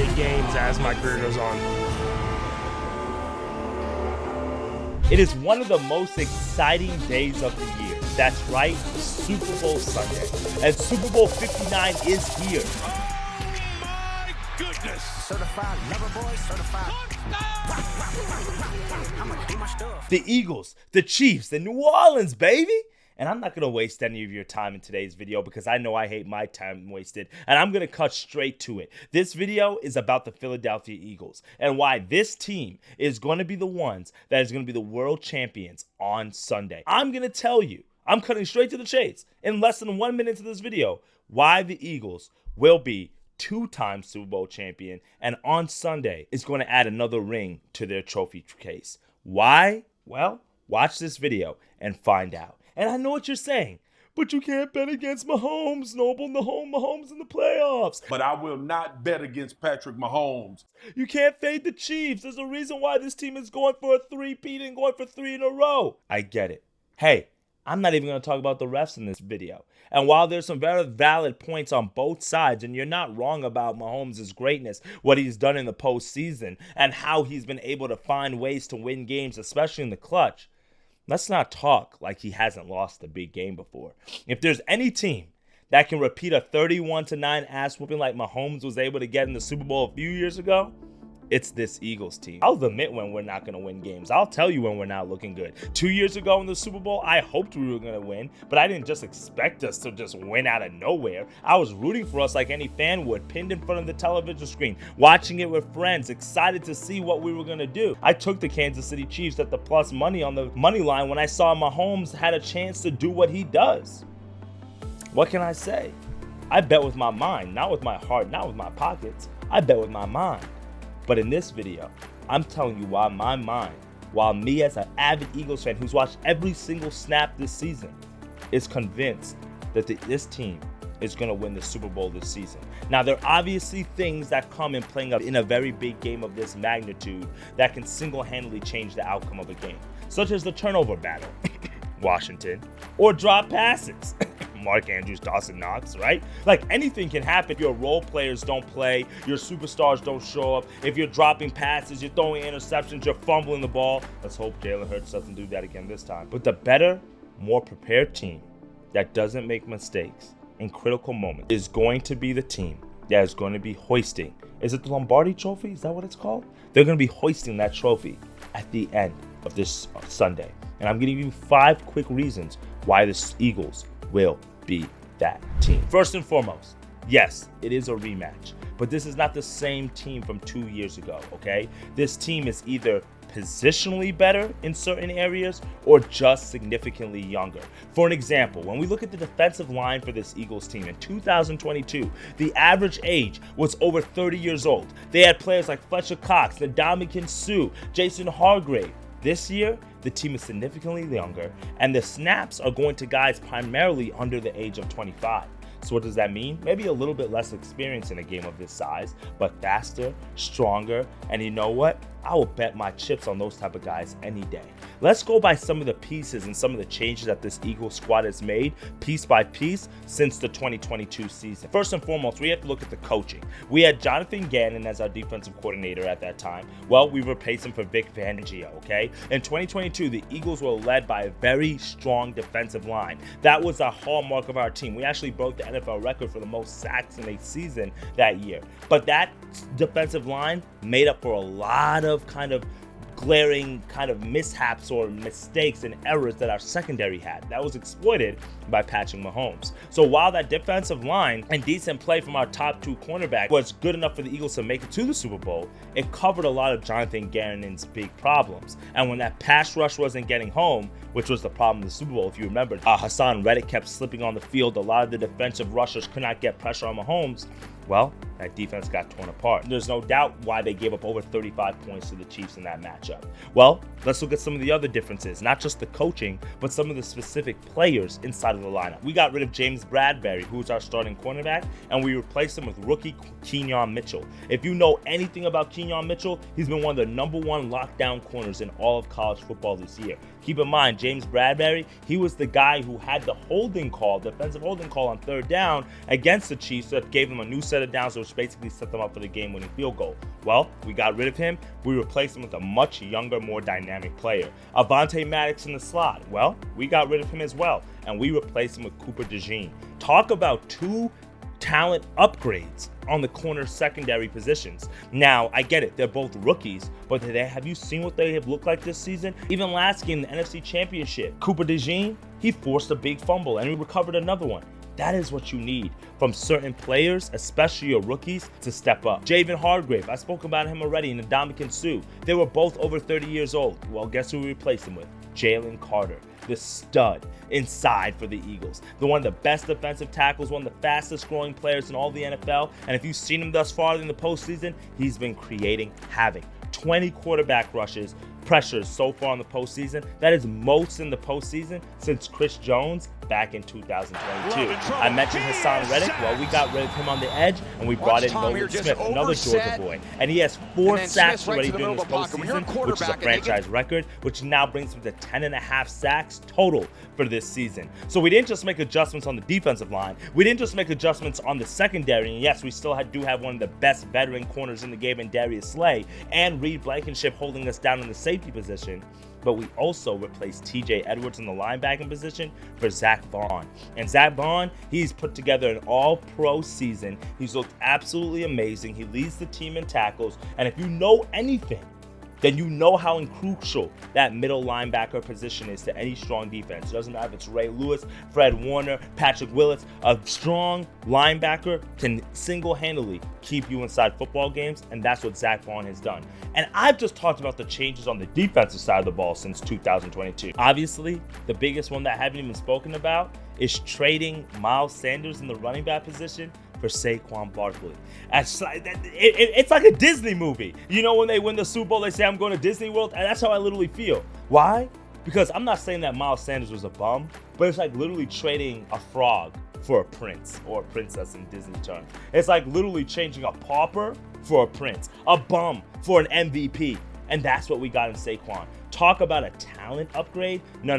big games as my career goes on. It is one of the most exciting days of the year. That's right, Super Bowl Sunday. And Super Bowl 59 is here. Oh my goodness! Certified lover boy, certified. I'ma do my stuff. The Eagles, the Chiefs, the New Orleans, baby. And I'm not going to waste any of your time in today's video because I know I hate my time wasted. And I'm going to cut straight to it. This video is about the Philadelphia Eagles and why this team is going to be the ones that is going to be the world champions on Sunday. I'm going to tell you, I'm cutting straight to the chase in less than 1 minute into this video, why the Eagles will be two-time Super Bowl champion and on Sunday is going to add another ring to their trophy case. Why? Well, watch this video and find out. And I know what you're saying, but you can't bet against Mahomes, Noble, Mahomes in the playoffs. But I will not bet against Patrick Mahomes. You can't fade the Chiefs. There's a reason why this team is going for a three-peat and going for 3 in a row. I get it. Hey, I'm not even going to talk about the refs in this video. And while there's some very valid points on both sides, and you're not wrong about Mahomes' greatness, what he's done in the postseason, and how he's been able to find ways to win games, especially in the clutch, let's not talk like he hasn't lost a big game before. If there's any team that can repeat a 31-9 ass whooping like Mahomes was able to get in the Super Bowl a few years ago, it's this Eagles team. I'll admit when we're not going to win games. I'll tell you when we're not looking good. 2 years ago in the Super Bowl, I hoped we were going to win, but I didn't just expect us to just win out of nowhere. I was rooting for us like any fan would, pinned in front of the television screen, watching it with friends, excited to see what we were going to do. I took the Kansas City Chiefs at the plus money on the money line when I saw Mahomes had a chance to do what he does. What can I say? I bet with my mind, not with my heart, not with my pockets. I bet with my mind. But in this video, I'm telling you why my mind, while me as an avid Eagles fan who's watched every single snap this season, is convinced that this team is going to win the Super Bowl this season. Now, there are obviously things that come in playing up in a very big game of this magnitude that can single-handedly change the outcome of a game, such as the turnover battle, Washington, or drop passes. Mark Andrews, Dawson Knox, right? Like anything can happen if your role players don't play, your superstars don't show up, if you're dropping passes, you're throwing interceptions, you're fumbling the ball. Let's hope Jalen Hurts doesn't do that again this time. But the better, more prepared team that doesn't make mistakes in critical moments is going to be the team that is going to be hoisting. Is it the Lombardi trophy? Is that what it's called? They're going to be hoisting that trophy at the end of this Sunday. And I'm giving you 5 quick reasons why the Eagles will be that team. First and foremost, yes, it is a rematch, but this is not the same team from 2 years ago, okay? This team is either positionally better in certain areas or just significantly younger. For an example, when we look at the defensive line for this Eagles team in 2022, the average age was over 30 years old. They had players like Fletcher Cox, Ndamukong Suh, Jason Hargrave. This year, the team is significantly younger, and the snaps are going to guys primarily under the age of 25. So what does that mean? Maybe a little bit less experience in a game of this size, but faster, stronger, and you know what? I will bet my chips on those type of guys any day. Let's go by some of the pieces and some of the changes that this Eagles squad has made piece by piece since the 2022 season. First and foremost, we have to look at the coaching. We had Jonathan Gannon as our defensive coordinator at that time. Well, we replaced him for Vic Fangio, okay? In 2022, the Eagles were led by a very strong defensive line. That was a hallmark of our team. We actually broke the NFL record for the most sacks in a season that year. But that defensive line made up for a lot of glaring mishaps or mistakes and errors that our secondary had. That was exploited by Patrick Mahomes. So while that defensive line and decent play from our top 2 cornerbacks was good enough for the Eagles to make it to the Super Bowl, it covered a lot of Jonathan Gannon's big problems. And when that pass rush wasn't getting home, which was the problem in the Super Bowl, if you remember, Hassan Reddick kept slipping on the field. A lot of the defensive rushers could not get pressure on Mahomes. Well, that defense got torn apart. There's no doubt why they gave up over 35 points to the Chiefs in that matchup. Well, let's look at some of the other differences, not just the coaching, but some of the specific players inside of the lineup. We got rid of James Bradbury, who's our starting cornerback, and we replaced him with rookie Kenyon Mitchell. If you know anything about Kenyon Mitchell, he's been one of the #1 lockdown corners in all of college football this year. Keep in mind, James Bradbury, he was the guy who had the defensive holding call on 3rd down against the Chiefs that gave them a new set of downs, which basically set them up for the game-winning field goal. Well, we got rid of him. We replaced him with a much younger, more dynamic player. Avonte Maddox in the slot. Well, we got rid of him as well, and we replaced him with Cooper DeJean. Talk about 2 talent upgrades on the corner secondary positions. Now, I get it, they're both rookies, but have you seen what they have looked like this season? Even last game, the NFC Championship, Cooper DeJean, he forced a big fumble and he recovered another one. That is what you need from certain players, especially your rookies, to step up. Javon Hargrave, I spoke about him already, and Ndamukong Suh. They were both over 30 years old. Well, guess who we replaced him with? Jalen Carter, the stud inside for the Eagles. The one of the best defensive tackles, one of the fastest growing players in all the NFL. And if you've seen him thus far in the postseason, he's been creating havoc. 20 quarterback pressures so far in the postseason. That is most in the postseason since Chris Jones back in 2022. I mentioned Hassan Reddick. Well, we got rid of him on the edge, and we brought in Nolan Smith, another Georgia boy. And he has 4 sacks already during this postseason, which is a franchise record, which now brings him to 10.5 sacks total for this season. So we didn't just make adjustments on the defensive line. We didn't just make adjustments on the secondary. And yes, we still do have one of the best veteran corners in the game in Darius Slay, and Reed Blankenship holding us down in the safety position. But we also replaced TJ Edwards in the linebacking position for Zach Vaughn. And Zach Vaughn, he's put together an all-pro season. He's looked absolutely amazing. He leads the team in tackles. And if you know anything, then you know how crucial that middle linebacker position is to any strong defense. It doesn't matter if it's Ray Lewis, Fred Warner, Patrick Willis. A strong linebacker can single-handedly keep you inside football games, and that's what Zach Vaughn has done. And I've just talked about the changes on the defensive side of the ball since 2022. Obviously, the biggest one that I haven't even spoken about is trading Miles Sanders in the running back position for Saquon Barkley. It's like a Disney movie. You know, when they win the Super Bowl, they say, I'm going to Disney World, and that's how I literally feel. Why? Because I'm not saying that Miles Sanders was a bum, but it's like literally trading a frog for a prince, or a princess in Disney terms. It's like literally changing a pauper for a prince, a bum for an MVP. And that's what we got in Saquon. Talk about a talent upgrade? No.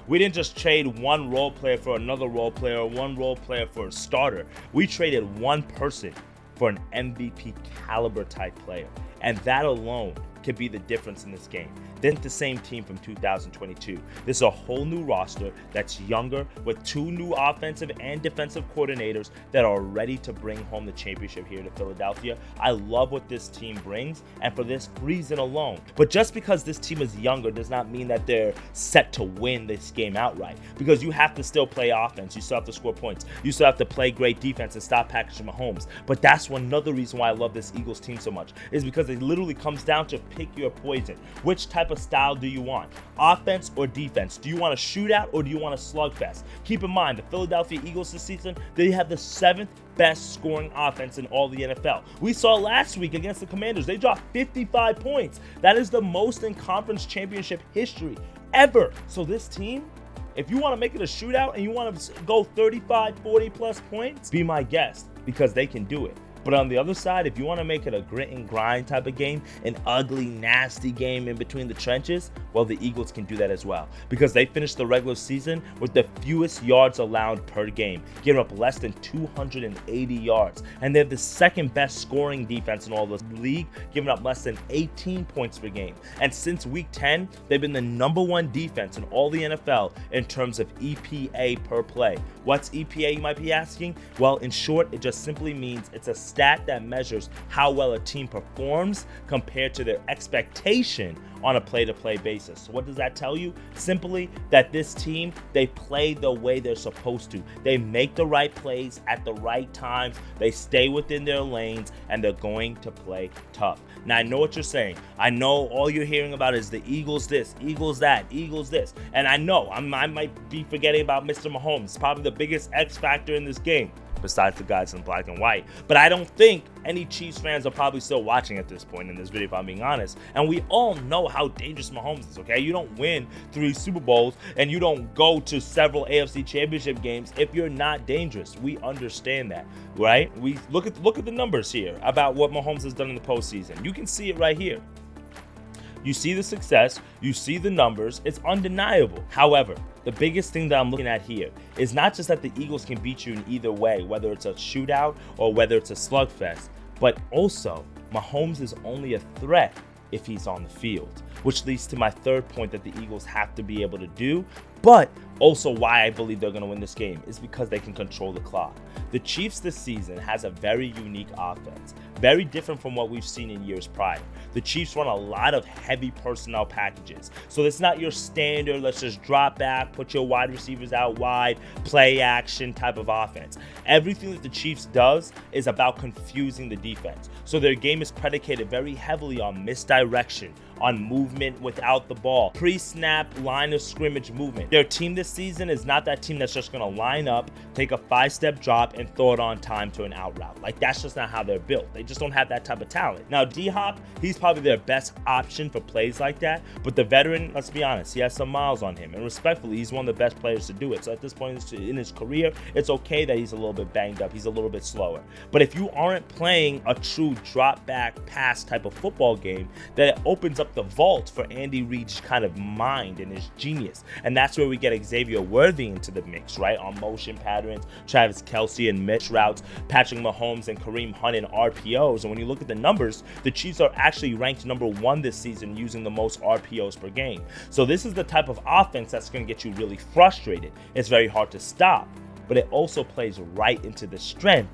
We didn't just trade one role player for another role player, or one role player for a starter. We traded one person for an MVP caliber type player. And that alone could be the difference in this game. Then the same team from 2022. This is a whole new roster that's younger, with 2 new offensive and defensive coordinators that are ready to bring home the championship here to Philadelphia. I love what this team brings, and for this reason alone. But just because this team is younger does not mean that they're set to win this game outright, because you have to still play offense. You still have to score points. You still have to play great defense and stop packaging Mahomes. But that's another reason why I love this Eagles team so much, is because it literally comes down to pick your poison. Which type of style do you want? Offense or defense? Do you want a shootout or do you want a slugfest? Keep in mind, the Philadelphia Eagles this season, they have the 7th best scoring offense in all the NFL. We saw last week against the Commanders, they dropped 55 points. That is the most in conference championship history ever. So this team, if you want to make it a shootout and you want to go 35, 40 plus points, be my guest, because they can do it. But on the other side, if you want to make it a grit and grind type of game, an ugly, nasty game in between the trenches, well, the Eagles can do that as well, because they finished the regular season with the fewest yards allowed per game, giving up less than 280 yards. And they have the 2nd best scoring defense in all the league, giving up less than 18 points per game. And since week 10, they've been the #1 defense in all the NFL in terms of EPA per play. What's EPA, you might be asking? Well, in short, it just simply means it's a stat that measures how well a team performs compared to their expectation on a play-to-play basis. So what does that tell you? Simply that this team, they play the way they're supposed to. They make the right plays at the right times, they stay within their lanes, and they're going to play tough. Now, I know what you're saying. I know all you're hearing about is the Eagles this, Eagles that, Eagles this. And I know I might be forgetting about Mr. Mahomes, probably the biggest X factor in this game, besides the guys in black and white. But I don't think any Chiefs fans are probably still watching at this point in this video, if I'm being honest. And we all know how dangerous Mahomes is, okay? You don't win 3 Super Bowls and you don't go to several AFC Championship games if you're not dangerous. We understand that, right? We look at the numbers here about what Mahomes has done in the postseason. You can see it right here. You see the success, you see the numbers, it's undeniable. However, the biggest thing that I'm looking at here is not just that the Eagles can beat you in either way, whether it's a shootout or whether it's a slugfest, but also Mahomes is only a threat if he's on the field, which leads to my third point that the Eagles have to be able to do, but also why I believe they're going to win this game is because they can control the clock. The Chiefs this season has a very unique offense, very different from what we've seen in years prior. The Chiefs run a lot of heavy personnel packages, so it's not your standard, let's just drop back, put your wide receivers out wide, play action type of offense. Everything that the Chiefs does is about confusing the defense, so their game is predicated very heavily on misdirection, on movement without the ball, pre-snap line of scrimmage movement. Their team this season is not that team that's just going to line up, take a 5-step drop, and throw it on time to an out route. Like, that's just not how they're built. They just don't have that type of talent. Now, D-Hop, he's probably their best option for plays like that, but the veteran, let's be honest, he has some miles on him, and respectfully, he's one of the best players to do it. So at this point in his career, it's okay that he's a little bit banged up, he's a little bit slower. But if you aren't playing a true drop-back pass type of football game, then it opens up the vault for Andy Reid's kind of mind and his genius. And that's where we get Xavier Worthy into the mix, right? On motion patterns, Travis Kelce and Mitch routes, Patrick Mahomes and Kareem Hunt in RPOs. And when you look at the numbers, the Chiefs are actually ranked #1 this season using the most RPOs per game. So this is the type of offense that's going to get you really frustrated. It's very hard to stop, but it also plays right into the strength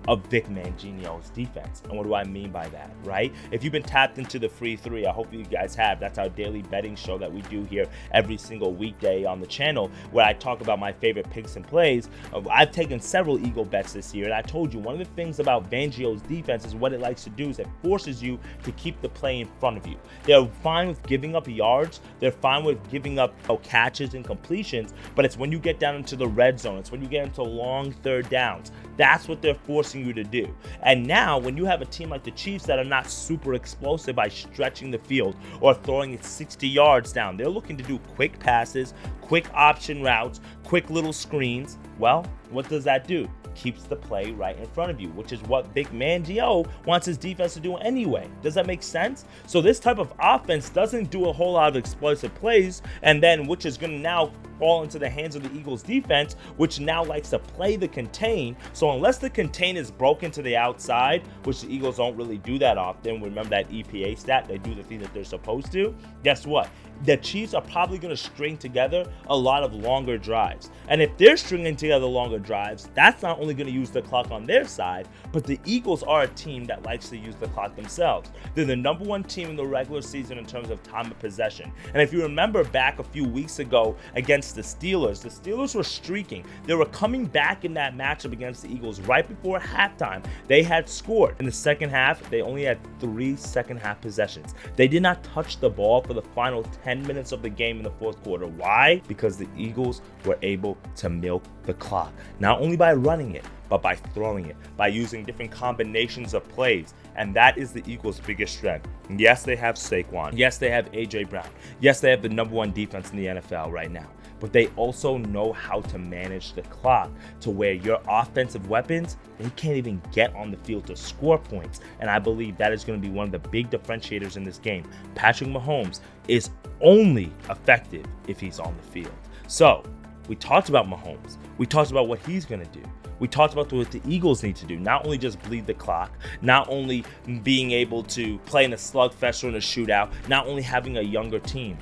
of Vic Mangino's defense. And what do I mean by that, right? If you've been tapped into the free three, I hope you guys have. That's our daily betting show that we do here every single weekday on the channel, where I talk about my favorite picks and plays. I've taken several Eagle bets this year, and I told you one of the things about Mangino's defense is what it likes to do is it forces you to keep the play in front of you. They're fine with giving up yards, they're fine with giving up catches and completions, but it's when you get down into the red zone, it's when you get into long third downs, that's what they're forcing you to do. And now when you have a team like the Chiefs that are not super explosive by stretching the field or throwing it 60 yards down, they're looking to do quick passes, quick option routes, quick little screens. Well, what does that do? Keeps the play right in front of you, which is what Vic Mangino wants his defense to do anyway. Does that make sense? So this type of offense doesn't do a whole lot of explosive plays, and then which is going to now fall into the hands of the Eagles defense, which now likes to play the contain. So unless the contain is broken to the outside, which the Eagles don't really do that often, remember that EPA stat, they do the thing that they're supposed to, guess what? The Chiefs are probably going to string together a lot of longer drives. And if they're stringing together longer drives, that's not only going to use the clock on their side, but the Eagles are a team that likes to use the clock themselves. They're the #1 team in the regular season in terms of time of possession. And if you remember back a few weeks ago against the Steelers were streaking. They were coming back in that matchup against the Eagles right before halftime. They had scored. In the second half, they only had 3 second half possessions. They did not touch the ball for the final 10 minutes of the game in the fourth quarter. Why? Because the Eagles were able to milk the clock, not only by running it, but by throwing it, by using different combinations of plays. And that is the Eagles' biggest strength. Yes, they have Saquon. Yes, they have A.J. Brown. Yes, they have the #1 defense in the NFL right now. But they also know how to manage the clock to where your offensive weapons, they can't even get on the field to score points. And I believe that is going to be one of the big differentiators in this game. Patrick Mahomes is only effective if he's on the field. So we talked about Mahomes. We talked about what he's going to do. We talked about what the Eagles need to do, not only just bleed the clock, not only being able to play in a slugfest or in a shootout, not only having a younger team,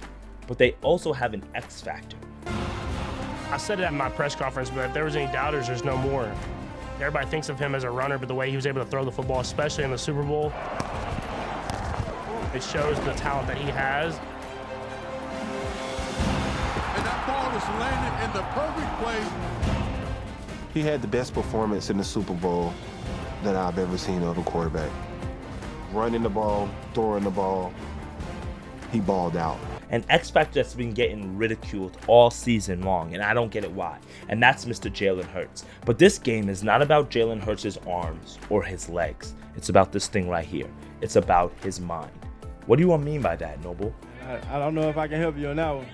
but they also have an X factor. I said it at my press conference, but if there was any doubters, there's no more. Everybody thinks of him as a runner, but the way he was able to throw the football, especially in the Super Bowl, it shows the talent that he has. And that ball is landed in the perfect place. He had the best performance in the Super Bowl that I've ever seen of a quarterback. Running the ball, throwing the ball, he balled out. An X factor that's been getting ridiculed all season long, and I don't get it why. And that's Mr. Jalen Hurts. But this game is not about Jalen Hurts' arms or his legs. It's about this thing right here. It's about his mind. What do you mean by that, Noble? I don't know if I can help you on that one.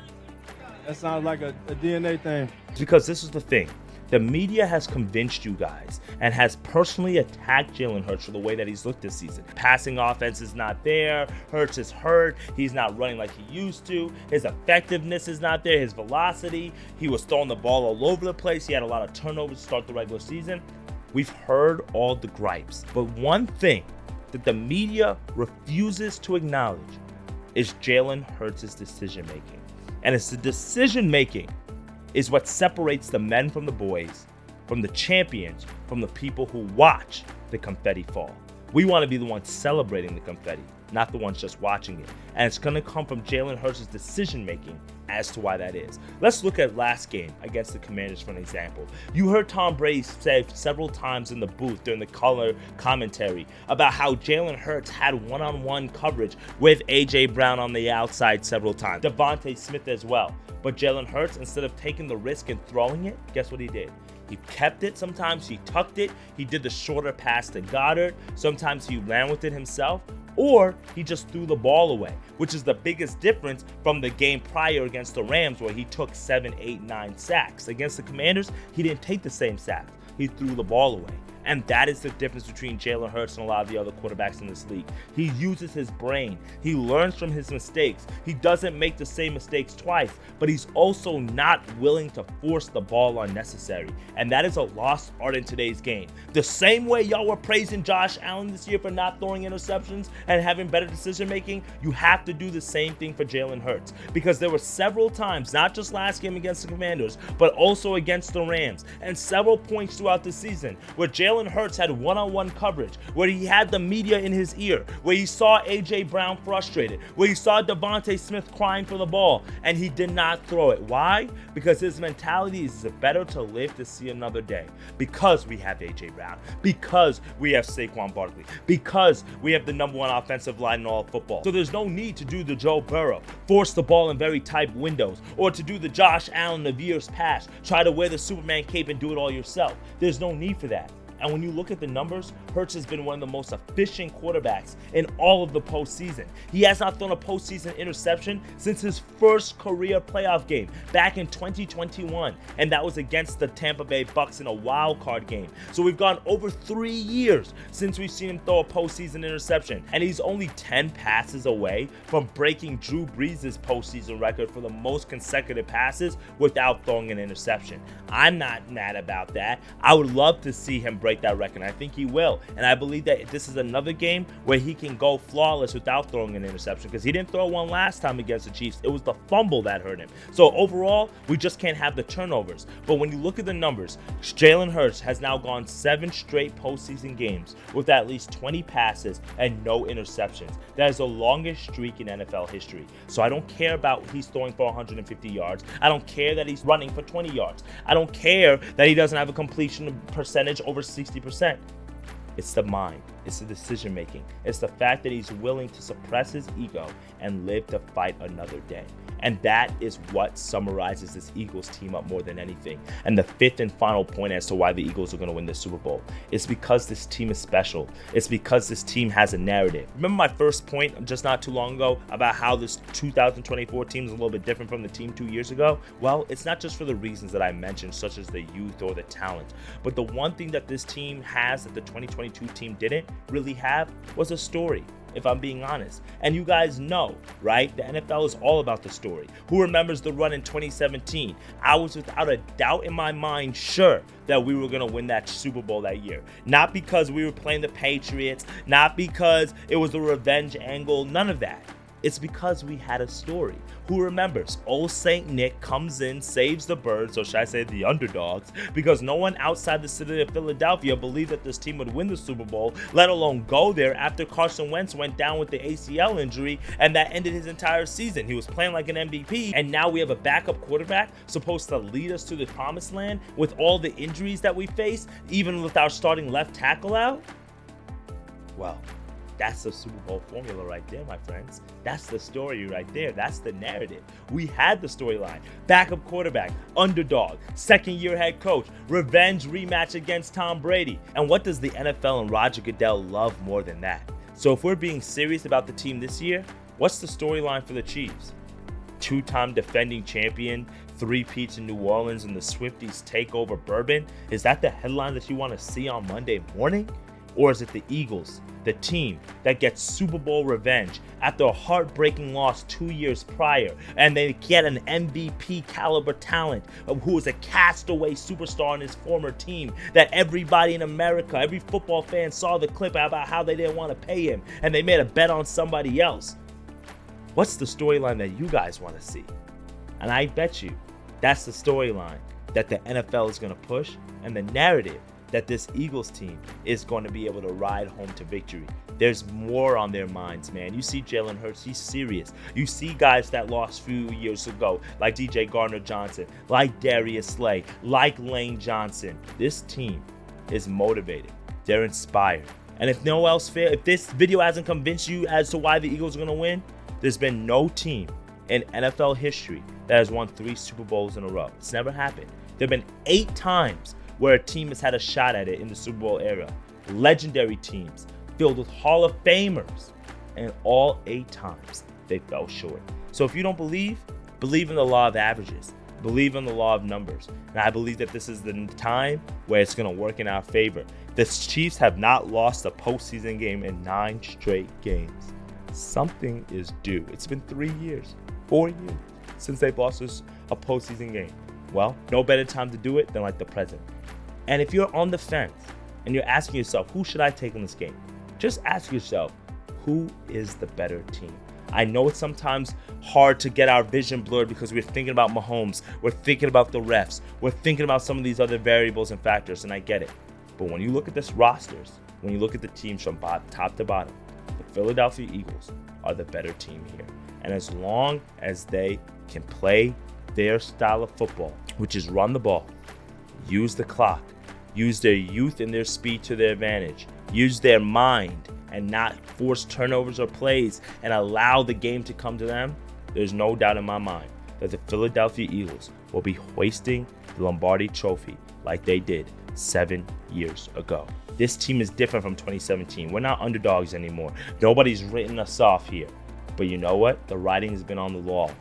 That sounds like a DNA thing. Because this is the thing. The media has convinced you guys and has personally attacked Jalen Hurts for the way that he's looked this season. Passing offense is not there. Hurts is hurt. He's not running like he used to. His effectiveness is not there. His velocity. He was throwing the ball all over the place. He had a lot of turnovers to start the regular season. We've heard all the gripes. But one thing that the media refuses to acknowledge is Jalen Hurts' decision making. And it's the decision making is what separates the men from the boys, from the champions, from the people who watch the confetti fall. We want to be the ones celebrating the confetti, not the ones just watching it. And it's going to come from Jalen Hurts' decision making as to why that is. Let's look at last game against the Commanders for an example. You heard Tom Brady say several times in the booth during the color commentary about how Jalen Hurts had one-on-one coverage with A.J. Brown on the outside several times. Devontae Smith as well. But Jalen Hurts, instead of taking the risk and throwing it, guess what he did? He kept it. Sometimes he tucked it. He did the shorter pass to Goddard. Sometimes he ran with it himself. Or he just threw the ball away, which is the biggest difference from the game prior against the Rams where he took 7, 8, 9 sacks. Against the Commanders, he didn't take the same sacks. He threw the ball away. And that is the difference between Jalen Hurts and a lot of the other quarterbacks in this league. He uses his brain. He learns from his mistakes. He doesn't make the same mistakes twice, but he's also not willing to force the ball unnecessary. And that is a lost art in today's game. The same way y'all were praising Josh Allen this year for not throwing interceptions and having better decision making, you have to do the same thing for Jalen Hurts. Because there were several times, not just last game against the Commanders, but also against the Rams, and several points throughout the season where Jalen Hurts had one-on-one coverage, where he had the media in his ear, where he saw A.J. Brown frustrated, where he saw Devontae Smith crying for the ball, and he did not throw it. Why? Because his mentality is better to live to see another day. Because we have A.J. Brown, because we have Saquon Barkley, because we have the number one offensive line in all of football. So there's no need to do the Joe Burrow, force the ball in very tight windows, or to do the Josh Allen of years past, try to wear the Superman cape and do it all yourself. There's no need for that. And when you look at the numbers, Hurts has been one of the most efficient quarterbacks in all of the postseason. He has not thrown a postseason interception since his first career playoff game back in 2021. And that was against the Tampa Bay Bucks in a wild card game. So we've gone over 3 years since we've seen him throw a postseason interception. And he's only 10 passes away from breaking Drew Brees' postseason record for the most consecutive passes without throwing an interception. I'm not mad about that. I would love to see him break that record. I think he will. And I believe that this is another game where he can go flawless without throwing an interception, because he didn't throw one last time against the Chiefs. It was the fumble that hurt him. So overall, we just can't have the turnovers. But when you look at the numbers, Jalen Hurts has now gone 7 straight postseason games with at least 20 passes and no interceptions. That is the longest streak in NFL history. So I don't care about he's throwing for 150 yards. I don't care that he's running for 20 yards. I don't care that he doesn't have a completion percentage over 60%. It's the mind. It's the decision making. It's the fact that he's willing to suppress his ego and live to fight another day. And that is what summarizes this Eagles team up more than anything. And the fifth and final point as to why the Eagles are going to win the Super Bowl is because this team is special. It's because this team has a narrative. Remember my first point just not too long ago about how this 2024 team is a little bit different from the team 2 years ago? Well, it's not just for the reasons that I mentioned, such as the youth or the talent. But the one thing that this team has that the 2022 team didn't really have was a story, if I'm being honest. And you guys know, right? The NFL is all about the story. Who remembers the run in 2017? I was without a doubt in my mind sure that we were going to win that Super Bowl that year. Not because we were playing the Patriots, not because it was a revenge angle, none of that. It's because we had a story. Who remembers? Old St. Nick comes in, saves the birds, or should I say the underdogs, because no one outside the city of Philadelphia believed that this team would win the Super Bowl, let alone go there after Carson Wentz went down with the ACL injury, and that ended his entire season. He was playing like an MVP, and now we have a backup quarterback supposed to lead us to the promised land with all the injuries that we face, even with our starting left tackle out? Well, that's the Super Bowl formula right there, my friends. That's the story right there. That's the narrative. We had the storyline. Backup quarterback, underdog, second-year head coach, revenge rematch against Tom Brady. And what does the NFL and Roger Goodell love more than that? So if we're being serious about the team this year, what's the storyline for the Chiefs? two-time defending champion, 3 peats in New Orleans, and the Swifties take over Bourbon? Is that the headline that you want to see on Monday morning? Or is it the Eagles, the team that gets Super Bowl revenge after a heartbreaking loss 2 years prior, and they get an MVP caliber talent who is a castaway superstar on his former team that everybody in America, every football fan saw the clip about how they didn't want to pay him and they made a bet on somebody else? What's the storyline that you guys want to see? And I bet you that's the storyline that the NFL is going to push, and the narrative that this Eagles team is going to be able to ride home to victory. There's more on their minds, man. You see Jalen Hurts, he's serious. You see guys that lost a few years ago, like DJ Gardner-Johnson, like Darius Slay, like Lane Johnson. This team is motivated. They're inspired. And if no else fail, if this video hasn't convinced you as to why the Eagles are going to win, there's been no team in NFL history that has won 3 Super Bowls in a row. It's never happened. There have been 8 times where a team has had a shot at it in the Super Bowl era. Legendary teams filled with Hall of Famers, and all 8 times they fell short. So if you don't believe in the law of averages, believe in the law of numbers. And I believe that this is the time where it's going to work in our favor. The Chiefs have not lost a postseason game in 9 straight games. Something is due. It's been 4 years since they've lost a postseason game. Well, no better time to do it than like the present. And if you're on the fence and you're asking yourself, who should I take in this game? Just ask yourself, who is the better team? I know it's sometimes hard to get our vision blurred because we're thinking about Mahomes, we're thinking about the refs, we're thinking about some of these other variables and factors, and I get it. But when you look at this rosters, when you look at the teams from top to bottom, the Philadelphia Eagles are the better team here. And as long as they can play their style of football, which is run the ball, use the clock, use their youth and their speed to their advantage, use their mind and not force turnovers or plays and allow the game to come to them, there's no doubt in my mind that the Philadelphia Eagles will be hoisting the Lombardi trophy like they did 7 years ago. This team is different from 2017. We're not underdogs anymore. Nobody's written us off here. But you know what? The writing has been on the wall.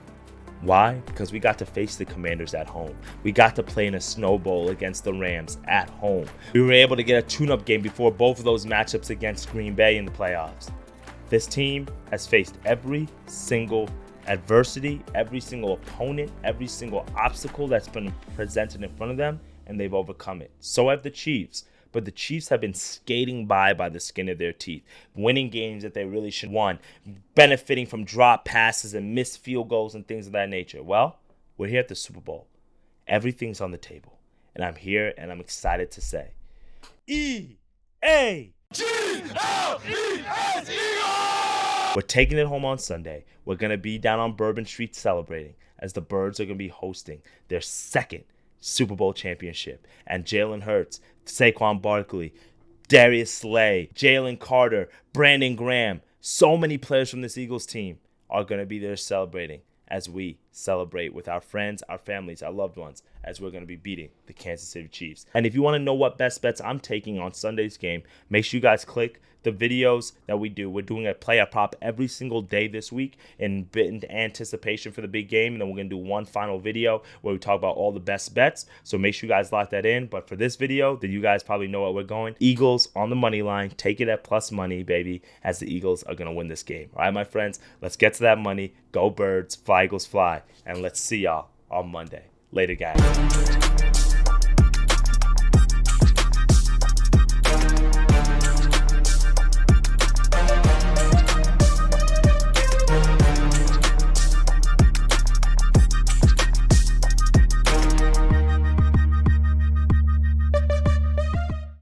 Why? Because we got to face the Commanders at home. We got to play in a snow bowl against the Rams at home. We were able to get a tune-up game before both of those matchups against Green Bay in the playoffs. This team has faced every single adversity, every single opponent, every single obstacle that's been presented in front of them, and they've overcome it. So have the Chiefs. But the Chiefs have been skating by the skin of their teeth, winning games that they really should have won, benefiting from drop passes and missed field goals and things of that nature. Well, we're here at the Super Bowl. Everything's on the table. And I'm here and I'm excited to say, E-A-G-L-E-S Eagles! We're taking it home on Sunday. We're going to be down on Bourbon Street celebrating as the Birds are going to be hosting their 2nd Super Bowl championship. And Jalen Hurts, Saquon Barkley, Darius Slay, Jalen Carter, Brandon Graham, so many players from this Eagles team are going to be there celebrating as we celebrate with our friends, our families, our loved ones, as we're going to be beating the Kansas City Chiefs. And if you want to know what best bets I'm taking on Sunday's game, make sure you guys click the videos that we do. We're doing a play a prop every single day this week in anticipation for the big game. And then we're going to do one final video where we talk about all the best bets. So make sure you guys lock that in. But for this video, then you guys probably know what we're going. Eagles on the money line. Take it at plus money, baby, as the Eagles are going to win this game. All right, my friends, let's get to that money. Go Birds, fly Eagles fly. And let's see y'all on Monday. Later, guys.